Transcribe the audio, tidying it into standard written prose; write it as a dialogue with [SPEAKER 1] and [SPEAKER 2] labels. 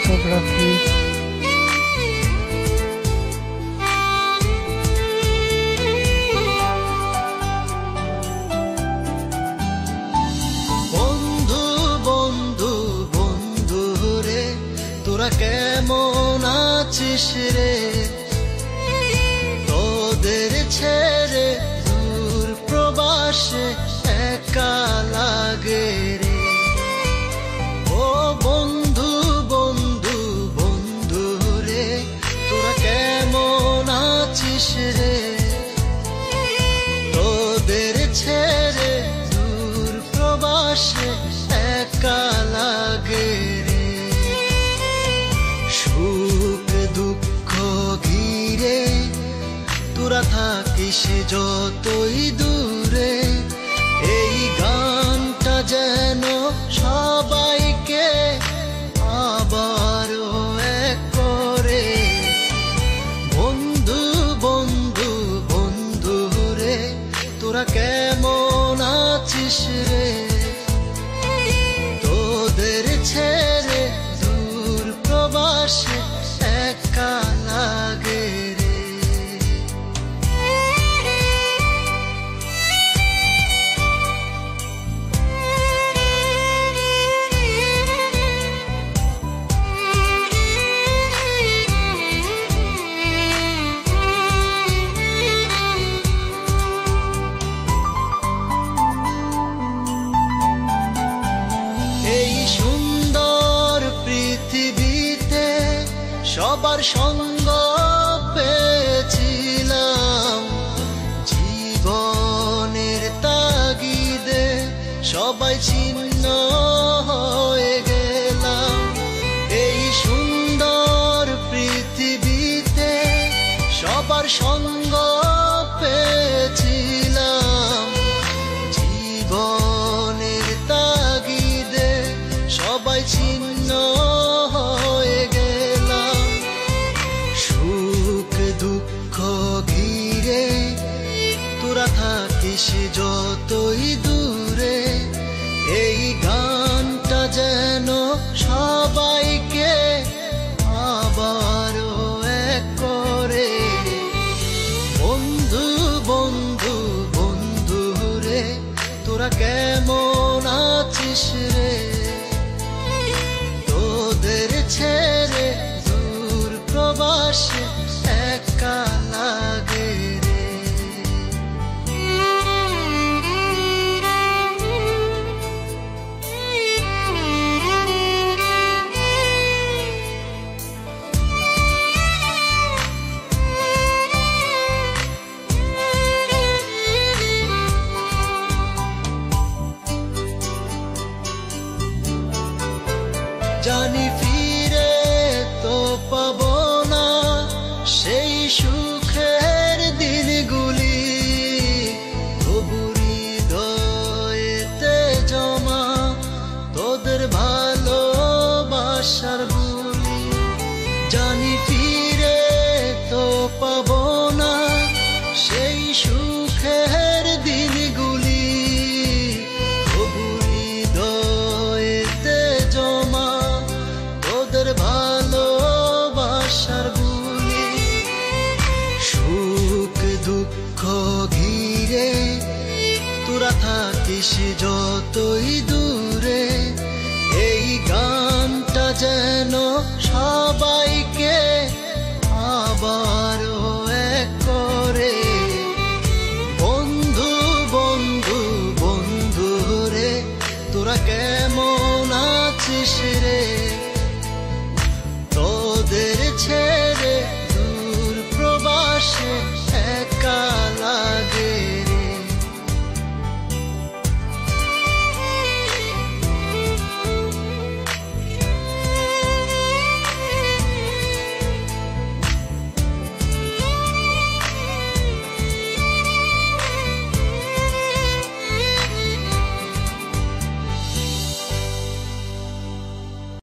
[SPEAKER 1] Photography.
[SPEAKER 2] বন্ধু বন্ধু বন্ধু রে, তোরা কেমন আছিস রে? তোদের ছেড়ে দূর প্রবাসে একা লাগে রে। ও বন্ধু বন্ধু বন্ধু রে, তোরা কেমন আছিস রে? তোদের ছেড়ে দূর প্রবাসে একা লাগে রে। সুখ দুঃখ ঘিরে তোরা থাকিস যতই দূরে, এই গানটা যেন সবাইকে আবারও এক করে। বন্ধু বন্ধু বন্ধু রে, তোরা কেমন আছিস রে? তোদের ছেড়ে দূর প্রবাসে একা লাগে রে। এই সুন্দর পৃথিবীতে সবার সঙ্গ পেয়েছিলাম, জীবনের তাগিদে সবাই ছিন্ন হয়ে গেলাম। এই সুন্দর পৃথিবীতে সবার সঙ্গ পেয়েছিলাম, জীবনের তাগিদে সবাই ছিন্ন হয়ে গেলাম। সুখ দুঃখ ঘিরে তোরা থাকিস যতই দূরে, এই গানটা যেন সবাইকে আবারও এক করে। বন্ধু বন্ধু বন্ধু রে, তোরা কেমন আছিস রে? তোদের ছেড়ে দূর প্রবাসে একা লাগে রে। জানি ফিরে তো পাবো না সেই সুখের দিনগুলি, তবু হৃদয়েতে জমা তোদের ভালোবাসার বুলি। জানি ফিরে তো পাবো না সেই সুখের দিনগুলি, তবু হৃদয়েতে জমা তোদের ভালোবাসার বুলি। সুখ দুঃখ ঘিরে তোরা থাকিস যতই দূরে, এই গানটা যেন সবাই